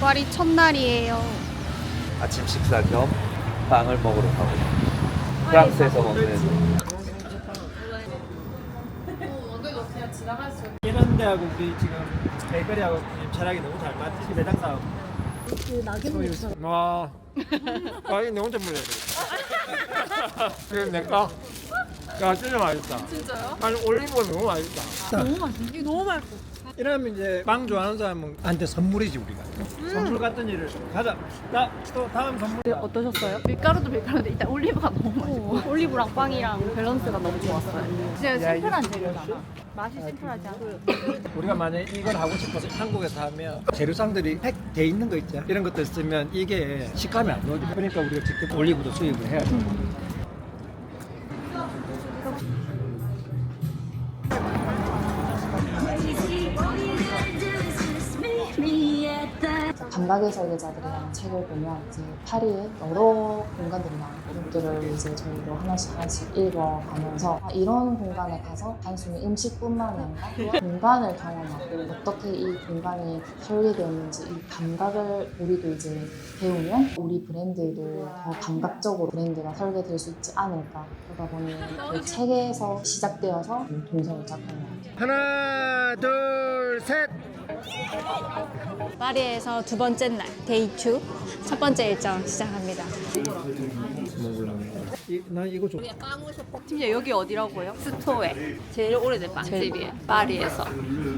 파리 첫날이에요. 아침 식사 겸 빵을 먹으러 가고 프랑스에서 먹는 이런 데하고 우리 지금 베이커리하고 차량이 너무 잘 맞지. 매장 싸움. 그 낙엽잎처럼. 와. 아 이거 내 혼자 물려야 되겠다. 이거 내꺼. 야 진짜 맛있다. 진짜요? 아니 올리브가 너무 맛있다. 너무 맛있어. 이거 너무 맛있어. 이러면 이제 빵 좋아하는 사람한테 선물이지 우리가. 선물 같은 일을 가자. 자, 또 다음 선물. 어떠셨어요? 밀가루도 밀가루인데 일단 올리브가 너무 맛있어. 올리브랑 빵이랑 밸런스가 너무 좋았어요. 진짜 심플한 재료잖아. 맛이 심플하지 않아. 우리가 만약 이걸 하고 싶어서 한국에서 하면 재료상들이 팩 돼 있는 거 있죠. 이런 것들 쓰면 이게 식감이 안 나오죠. 그러니까 우리가 직접 올리브도 수입을 해야 돼. 감각의 설계자들이라는 책을 보면 이제 파리의 여러 공간들이 나와요. 이것들을 이제 저희도 하나씩 읽어가면서 이런 공간에 가서 단순히 음식뿐만이 아니라 공간을 경험하고 어떻게 이 공간이 설계되었는지 이 감각을 우리도 이제 배우면 우리 브랜드도 더 감각적으로 브랜드가 설계될 수 있지 않을까. 그러다 보니 그 책에서 시작되어서 동선을 짰던 것 같아요. 하나, 둘, 셋. 파리에서 두 번째 날, 데이 2. 첫 번째 일정 시작합니다. 난 이거 좋아. 팀장 여기 어디라고요? 스토에 제일 오래된 빵집이에요. 파리에서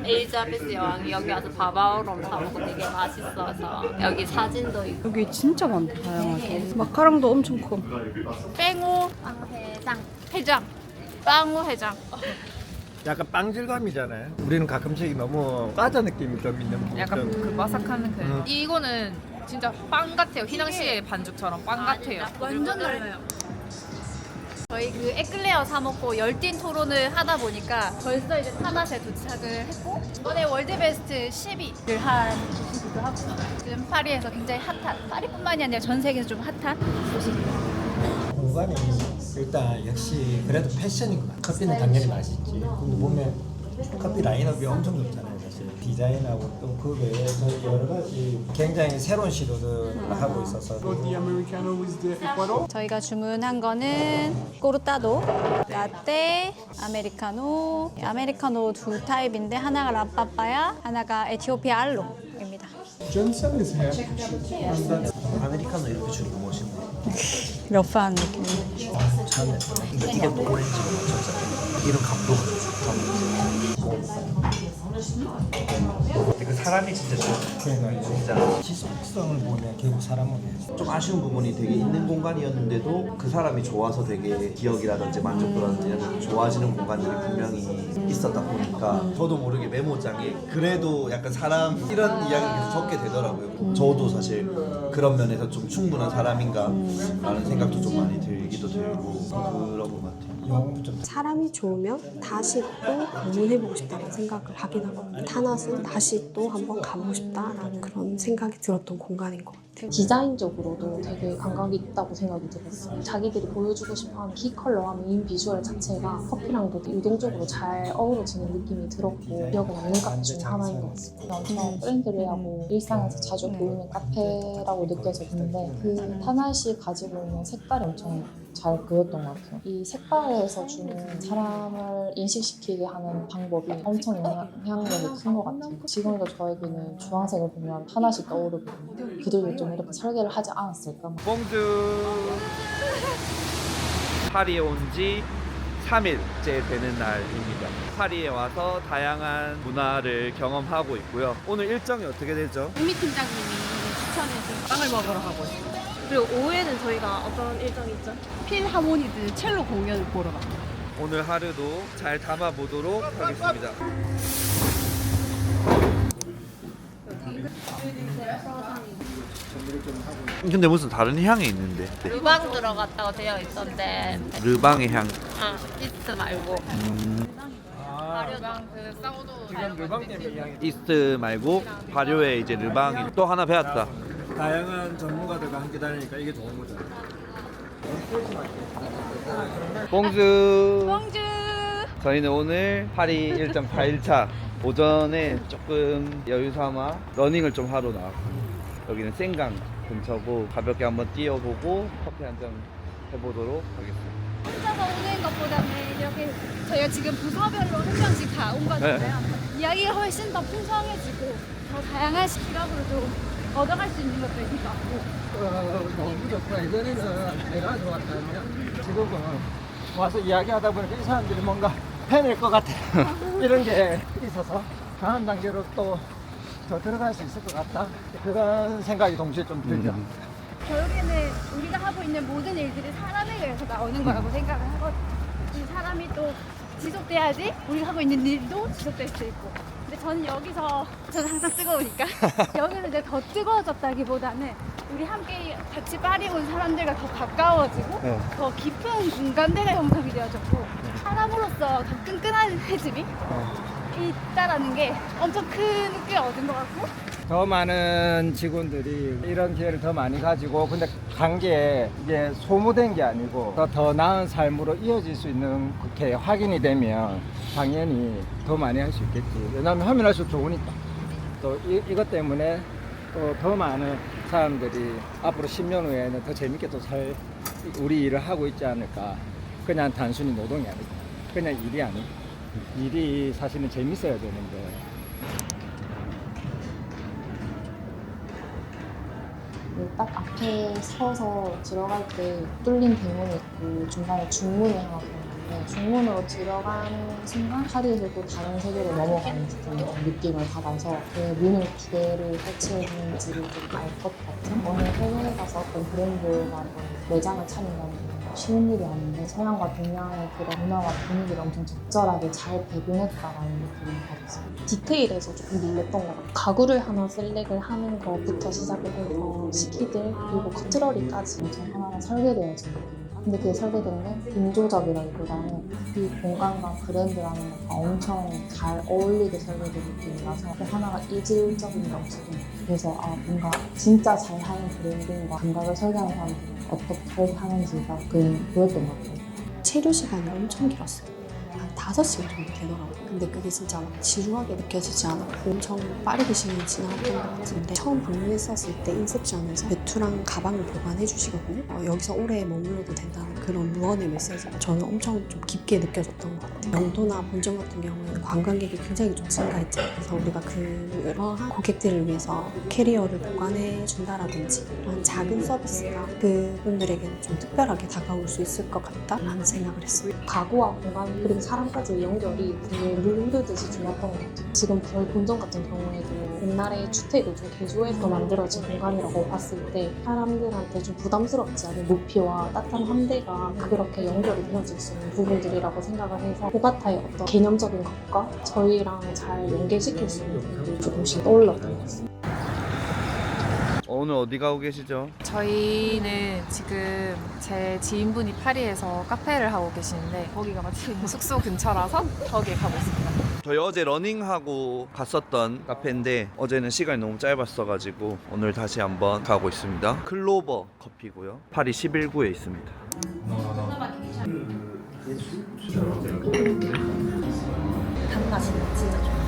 엘리자베스 여왕이 여기 와서 바바오롬 사먹고 되게 맛있어서 여기 사진도 있고. 여기 진짜 많다 다양하게. 마카롱도 엄청 커. 뺑우 해장 빵우 해장. 약간 빵 질감이잖아요. 우리는 가끔씩 너무 과자 느낌이 좀 있는 부분. 약간 그 바삭한 그 이거는 진짜 빵 같아요. 휘낭시에 반죽처럼 빵 같아요. 완전 달라요. 저희 그 에클레어 사 먹고 열띤 토론을 하다 보니까 벌써 이제 타나시에 도착을 했고 이번에 월드베스트 10위를 한 곳이기도 하고 지금 파리에서 굉장히 핫한 파리뿐만이 아니라 전 세계에서 좀 핫한 곳입니다. 공간이 일단 역시 그래도 패션인 것 같아요. 커피는 당연히 맛있지. 근데 보면 커피 라인업이 엄청 좋잖아요. 사실 디자인하고 또 그 외에서 여러 가지 굉장히 새로운 시도들을 하고 있어서 저희가 주문한 거는 꼬르타도, 라떼, 아메리카노 두 타입인데 하나가 라빠빠야, 하나가 에티오피아 알로입니다. 아메리카노 이렇게 주는 거 멋있네. 러프한 느낌. 차네. 이것도 오렌지가 맞췄잖아요. 이런 감도가 그 사람이 진짜 좋아. 그러니까 진짜 지속성을 보면 결국 사람은 좀 아쉬운 부분이 되게 있는 공간이었는데도 그 사람이 좋아서 되게 기억이라든지 만족도라든지 이런 좋아지는 공간들이 분명히 있었다 보니까 저도 모르게 메모장에 그래도 약간 사람 이런 이야기를 계속 적게 되더라고요. 저도 사실 그런 면에서 좀 충분한 사람인가 라는 생각도 좀 많이 들기도 들고 그런 것 같아요. 사람이 좋으면 다시 또 방문해보고 싶다는 생각을 하긴 하거든요. 타낫은 다시 또 한번 가보고 싶다라는 그런 생각이 들었던 공간인 것 같아요. 디자인적으로도 되게 감각이 있다고 생각이 들었어요. 자기들이 보여주고 싶어하는 키 컬러와 메인 비주얼 자체가 커피랑도 유동적으로 잘 어우러지는 느낌이 들었고 기억에 남는 카페 중 하나인 것 같습니다. 엄청 프렌들리하고 일상에서 자주 보이는 카페라고 느껴졌는데 그 타나시 가지고 있는 색깔이 엄청 잘 보였던 것 같아요. 이 색깔에서 주는 사람을 인식시키게 하는 방법이 엄청 영향력이 큰 것 같아요. 지금도 저에게는 주황색을 보면 하나씩 떠오르거든요. 그들도 좀 이렇게 설계를 하지 않았을까. 봉주 파리에 온 지 3일째 되는 날입니다. 파리에 와서 다양한 문화를 경험하고 있고요. 오늘 일정이 어떻게 되죠? 우미 팀장님이 추천해준 빵을 먹으러 가고 있어요. 그리고 오후에는 저희가 어떤 일정이 있죠? 필하모니드 첼로 공연을 보러 갑니다. 오늘 하루도 잘 담아보도록 하겠습니다. 근데 무슨 다른 향이 있는데 르방 들어갔다고 되어 있던데 르방의 향. 이스트 말고 르방 그 사우도 지금 르방 때문에 이야기. 이스트 말고 발효에 이제 르방이 또 하나 배웠다. 다양한 전문가들과 함께 다니니까 이게 좋은 거죠. 봉주. 봉주 저희는 오늘 파리 일정 8일차 오전에 조금 여유 삼아 러닝을 좀 하러 나왔고 여기는 생강 근처고 가볍게 한번 뛰어보고 커피 한 잔 해보도록 하겠습니다. 혼자서 오는 것보다는 이렇게 저희가 지금 부서별로 한 명씩 다 온 거잖아요. 이야기가 훨씬 더 풍성해지고 더 다양한 시각으로 얻어갈 수 있는 것도 있을 것 같고. 너무 좋구나. 이전에는 내가 좋았다면 지금은 와서 이야기하다 보니까 이 사람들이 뭔가 해낼 것 같아. 이런 게 있어서 다음 단계로 또 더 들어갈 수 있을 것 같다. 그런 생각이 동시에 좀 들죠. 결국에는 우리가 하고 있는 모든 일들이 사람에 의해서 나오는 거라고 생각을 하거든요. 이 사람이 또 지속돼야지 우리가 하고 있는 일도 지속될 수 있고. 근데 저는 항상 뜨거우니까 여기는 이제 더 뜨거워졌다기보다는 우리 함께 같이 파리 온 사람들과 더 가까워지고 네. 더 깊은 공감대가 형성이 되어졌고 사람으로서 더 끈끈해짐이 있다라는 게 엄청 큰 느낌을 얻은 것 같고. 더 많은 직원들이 이런 기회를 더 많이 가지고 근데 관계에 이게 소모된 게 아니고 더 나은 삶으로 이어질 수 있는 그렇게 확인이 되면 당연히 더 많이 할 수 있겠지. 왜냐하면 하면 할수록 좋으니까. 또 이것 때문에 또 더 많은 사람들이 앞으로 10년 후에는 더 재밌게 또 우리 일을 하고 있지 않을까. 그냥 단순히 노동이 아니고 그냥 일이 아니고 일이 사실은 재밌어야 되는데. 딱 앞에 서서 들어갈 때 뚫린 대문이 있고 중간에 중문이 하나 보이는데 중문으로 들어가는 순간 파리에서 또 다른 세계로 넘어가는 듯한 느낌을 받아서 그 문을 두 개를 설치했는지를 좀 알 것 같은 어느 해외에 가서 어떤 브랜드가 매장을 차린다는 쉬운 일이 아닌데 서양과 동양의 그런 문화와 분위기를 엄청 적절하게 잘 배분했다라는 느낌을 받았어요. 디테일에서 조금 놀랬던 것 같아요. 가구를 하나 셀렉을 하는 것부터 시작을 해서 식기들 그리고 커트러리까지 엄청 하나가 설계되어진 느낌. 근데 그게 설계된 게 인조적이라기보다는 이 공간과 브랜드라는 것과 엄청 잘 어울리게 설계된 느낌이라서 그 하나가 이질적인 게 없었던 것 같아요. 그래서 뭔가 진짜 잘하는 브랜딩과 감각을 설계하는 사람들은 어떻게 설계하는지가 보였던 것 같아요. 체류 시간이 엄청 길었어요. 한 5시간 정도 되더라고요. 근데 그게 진짜 막 지루하게 느껴지지 않았고 엄청 빠르게 시간이 지나갔던 것 같은데 처음 방문했었을 때 인셉션에서 배추랑 가방을 보관해 주시거든요. 여기서 오래 머물러도 된다는 그런 무언의 메시지가 저는 엄청 좀 깊게 느껴졌던 것 같아요. 영도나 본점 같은 경우에는 관광객이 굉장히 좀 증가했잖아요. 그래서 우리가 그러한 고객들을 위해서 캐리어를 보관해 준다라든지 그런 작은 서비스가 그분들에게는 좀 특별하게 다가올 수 있을 것 같다라는 생각을 했어요. 가구와 공간 그리고 사람까지의 연결이 되게 물 흐르듯이 좋았던 것 같아요. 지금 저희 본점 같은 경우에도 옛날에 주택을 좀 개조해서 만들어진 공간이라고 봤을 때 사람들한테 좀 부담스럽지 않은 높이와 따뜻한 함대가 그렇게 연결이 되어질 수 있는 부분들이라고 생각을 해서 보가타의 어떤 개념적인 것과 저희랑 잘 연계시킬 수 있는 부분들이 조금씩 떠올랐던 것 같습니다. 오늘 어디 가고 계시죠? 저희는 지금 제 지인분이 파리에서 카페를 하고 계시는데 거기가 마침 숙소 근처라서 거기에 가고 있습니다. 저희 어제 러닝하고 갔었던 카페인데 어제는 시간이 너무 짧았어가지고 오늘 다시 한번 가고 있습니다. 클로버 커피고요. 파리 11구에 있습니다. 단맛이 진짜 좋아요.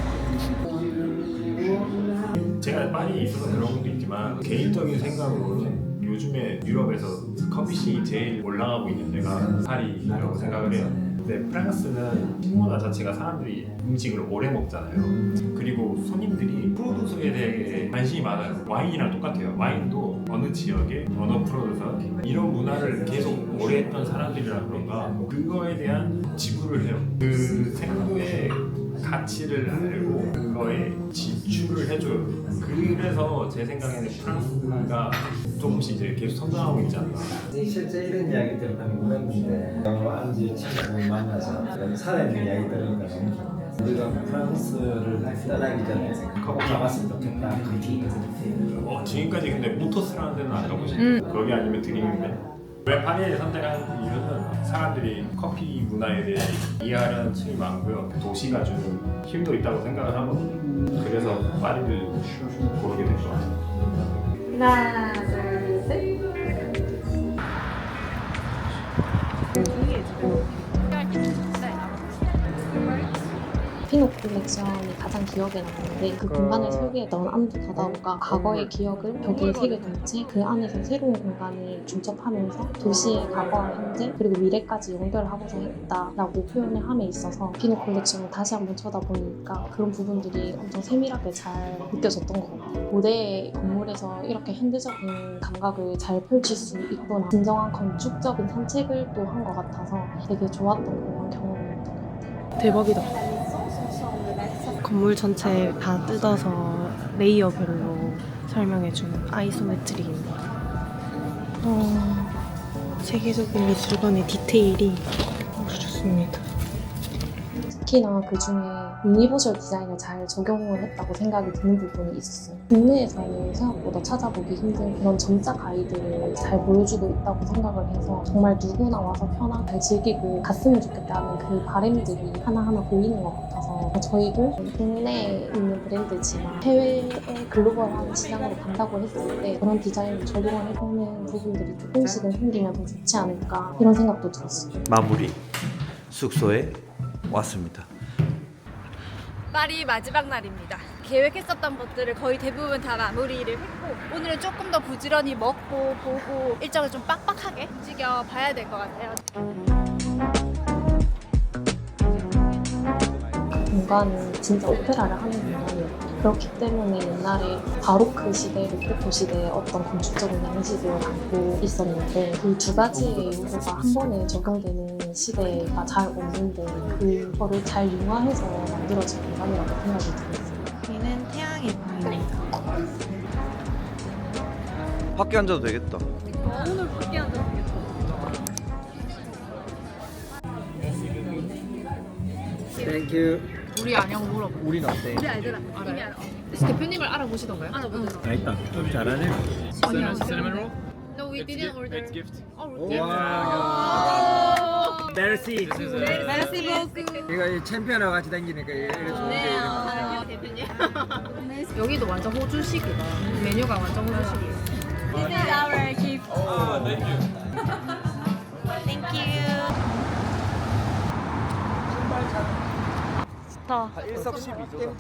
제가 파리에 있어서 그런 것도 있지만 개인적인 생각으로는 요즘에 유럽에서 커피씬이 제일 올라가고 있는 데가 파리라고 생각을 해요. 근데 프랑스는 식문화 자체가 사람들이 음식을 오래 먹잖아요. 그리고 손님들이 프로듀서에 대해 관심이 많아요. 와인이랑 똑같아요. 와인도 어느 지역에 어느 프로듀서 이런 문화를 계속 오래 했던 사람들이라 그런가 그거에 대한 지불을 해요. 그 생도의 가치를 알고 그거에 지출을 해줘요. 그래서 제 생각에는 프랑스가 조금씩 이제 계속 성장하고 있지 않나. 실제 이런 이야기들을 하면 모르겠는데 안지 친구를 만나서 살아있는 이야기 들으니까 너무 좋아요. 우리가 프랑스를 떠나기 전에 꼭 가봤으면 좋겠다. 지금까지 근데 모터스라는 데는 안 가보셨어요? 거기 아니면 드림인데 왜 파리를 선택한 이유는 사람들이 커피 문화에 대해 이해하려는 층이 많고요. 도시가 주는 힘도 있다고 생각을 하거든요. 그래서 파리를 고르게 된 것 같아요. 하나, 둘, 셋. 피노트 컬렉션이 가장 기억에 남는데 그 공간을 설계했던 안두 다다오가 과거의 기억을 벽에 새겨둔 채 그 안에서 새로운 공간을 중첩하면서 도시의 과거와 현재 그리고 미래까지 연결하고자 했다라고 표현을 함에 있어서 피노 컬렉션을 다시 한번 쳐다보니까 그런 부분들이 엄청 세밀하게 잘 느껴졌던 것 같아요. 고대 건물에서 이렇게 현대적인 감각을 잘 펼칠 수 있구나. 진정한 건축적인 산책을 또 한 것 같아서 되게 좋았던 그런 경험이었던 것 같아요. 대박이다. 건물 전체 다 뜯어서 레이어별로 설명해주는 아이소메트릭입니다. 세계적인 미술관의 디테일이 아주 좋습니다. 특히나 그 중에 유니버셜 디자인을 잘 적용을 했다고 생각이 드는 부분이 있었어요. 국내에서는 생각보다 찾아보기 힘든 그런 점자 가이드를 잘 보여주고 있다고 생각을 해서 정말 누구나 와서 편하게 잘 즐기고 갔으면 좋겠다는 그 바람들이 하나하나 보이는 것 같아서 저희도 국내에 있는 브랜드지만 해외의 글로벌한 시장으로 간다고 했을 때 그런 디자인을 적용을 해보는 부분들이 조금씩은 생기면 더 좋지 않을까 이런 생각도 들었어요. 마무리 숙소에 왔습니다. 파리 마지막 날입니다. 계획했었던 것들을 거의 대부분 다 마무리를 했고 오늘은 조금 더 부지런히 먹고 보고 일정을 좀 빡빡하게 움직여 봐야 될 것 같아요. 공간은 진짜 오페라를 하는 공간이에요. 그렇기 때문에 옛날에 바로크 시대, 로코코 시대의 어떤 건축적인 양식을 갖고 있었는데 그 두 가지의 요소가 한 번에 적용되는 시대가 잘 없는데 그거를 잘 융화해서 만들어진 공간이라고 생각이 들었어요. 여기는 태양의 방입니다. 밖에 앉아도 되겠다. 오늘 밖에 앉아서 땡큐. 우리 안녕 물어봐. 우린 어때? 우리 알더라. 이미 알아. 대표님을 알아보시던가요? 알아보더라. 아, 일단 좀 잘하네. No, we didn't order. 와. 메르시. Merci beaucoup. 이거 이 챔피언하고 같이 다니니까 이래 좋은데. 대표님. 여기도 완전 호주식이다. 메뉴가 완전 호주식이에요. This is our gift. 일석십이조.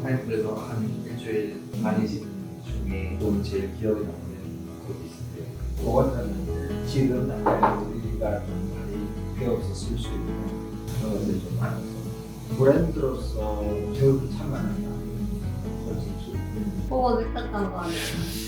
파인애플에서 한 일주일 다니신 중에 좀 제일 기억에 남는 곳이 있으세요? 그거는 지금 당장에 우리가 좀 많이 배워서 쓸 수 있는 그런 것들이 좀 많아서 브랜드로서 저도 참 많았다. 솔직히. 보고 느꼈던 거는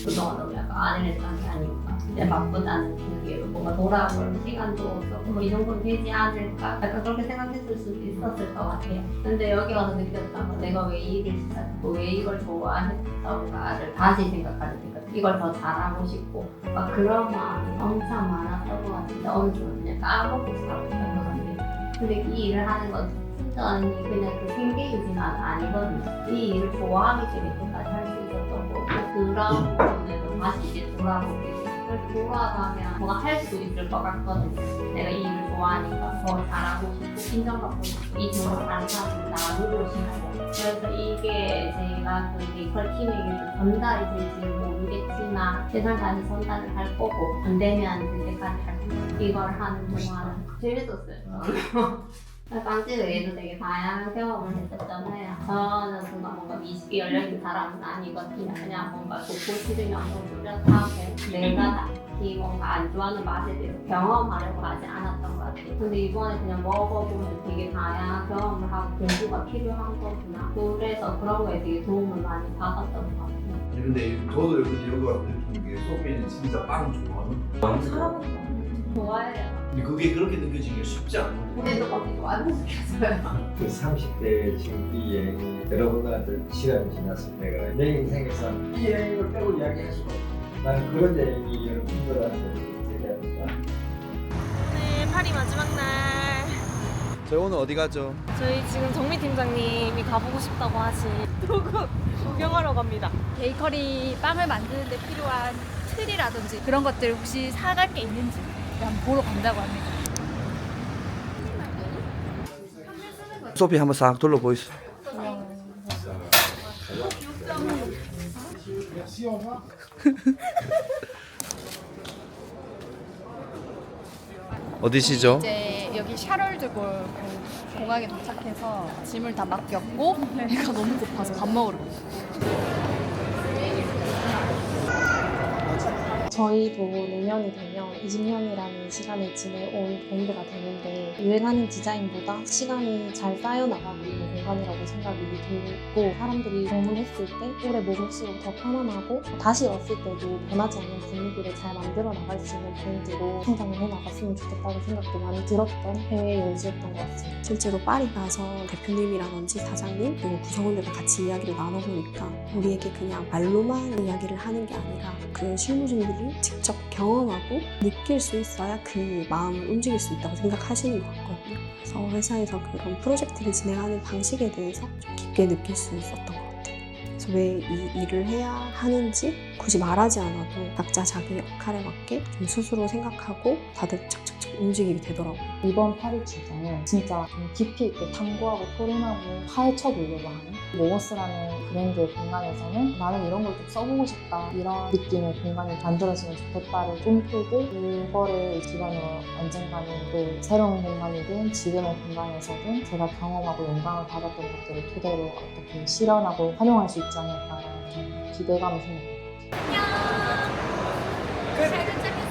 그동안 너무 약간 안 일했던 게 아닐까. 이제 바쁘다는 핑계로 뭔가 돌아볼 시간도 없었고 이 정도는 되지 않을까? 약간 그렇게 생각했을 수도 있었을 것 같아요. 근데 여기 와서 느꼈던 건 내가 왜 이 일을 시작했고 왜 이걸 좋아했던가를 다시 생각하니까 이걸 더 잘하고 싶고 막 그런 마음이 엄청 많았던 것 같은데 어느 순간 그냥 까먹고 살았던 것 같아요. 근데 이 일을 하는 건 완전히 그냥 그 생계유지는 아니거든요. 이 일을 좋아하기 때문에 이때까지 할 수 있었던 거고 그런 부분에서 다시 이제 돌아보게 돼요. 돌아가면 뭔가 할 수 있을 것 같거든요. 내가 이 일을 좋아하니까 더 잘하고 싶고 인정받고 싶고 이 정도 다른 사람들 나누고 싶고 그래서 이게 제가 그 메이컬 팀에게 전달이 될지는 모르겠지만 최선 다해서 전달을 할 거고 안 되면 그때까지 할 거고 이걸 하는 동안 재밌었어요. 깜찍 외에도 되게 다양한 경험을 했었잖아요. 저는 그가 뭔가 미식이 열려있는 사람은 아니거든요. 그냥 뭔가 돕고 싶으면 뚜렷하고 내가 딱히 뭔가 안 좋아하는 맛에 대해서 경험하려고 하지 않았던 것 같아요. 근데 이번에 그냥 먹어보면 되게 다양한 경험을 하고 공부가 필요한 거구나. 그래서 그런 거에 되게 도움을 많이 받았던 것 같아요. 근데 저도 여기 와서 느끼는 게 소피는 진짜 빵 좋아하는 좋아해요. 근데 그게 그렇게 느껴지기가 쉽지 않아요. 근데도 거기 좋아하는 느꼈어요. 그 30대 지금 이 여행이 여러분들한테 시간이 지났을 때가 내 인생에서 이 여행을 빼고 이야기할 수가 없어. 나는 그런 여행이 여러분들한테 얘기합니다. 오늘 파리 마지막 날. 저희 오늘 어디 가죠? 저희 지금 정미 팀장님이 가보고 싶다고 하신 도구 구경하러 갑니다. 베이커리 빵을 만드는 데 필요한 틀이라든지 그런 것들 혹시 사갈 게 있는지 한번 보러 간다고 합니다. 소피 한번 싹 둘러보이소. 어디시죠? 이제 여기 샤럴드골 그 공항에 도착해서 짐을 다 맡겼고 배가 너무 고파서 밥 먹으러 갔어요. 저희도 내년이 되면 20년이라는 시간을 지내온 브랜드가 되는데 유행하는 디자인보다 시간이 잘 쌓여나가고 있는 공간이라고 생각이 들고 사람들이 방문했을 때 오래 머물수록 더 편안하고 다시 왔을 때도 변하지 않는 분위기를 잘 만들어 나갈 수 있는 브랜드로 성장을 해나갔으면 좋겠다는 생각도 많이 들었던 해외 여행지였던 것 같습니다. 실제로 파리 가서 대표님이라든지 사장님 그리고 구성원들과 같이 이야기를 나눠보니까 우리에게 그냥 말로만 이야기를 하는 게 아니라 그 실무진들이 직접 경험하고 느낄 수 있어야 그 마음을 움직일 수 있다고 생각하시는 것 같거든요. 그래서 회사에서 그런 프로젝트를 진행하는 방식에 대해서 좀 깊게 느낄 수 있었던 것 같아요. 그래서 왜 이 일을 해야 하는지 굳이 말하지 않아도 각자 자기 역할에 맞게 좀 스스로 생각하고 다들 착착착 움직이게 되더라고요. 이번 파리 출장은 진짜 좀 깊이 있게 탐구하고 토론하고 파헤쳐 보려고 하는 모거스라는 브랜드의 공간에서는 나는 이런 걸 좀 써보고 싶다 이런 느낌의 공간이 만들어지면 좋겠다를 꿈꾸고 그거를 기반으로 언젠가는 또 새로운 공간이든 지금의 공간에서든 제가 경험하고 영감을 받았던 것들을 토대로 어떻게 실현하고 활용할 수 있지 않을까라는 기대감을 생각합니다. 안녕. 잘 도착했어요.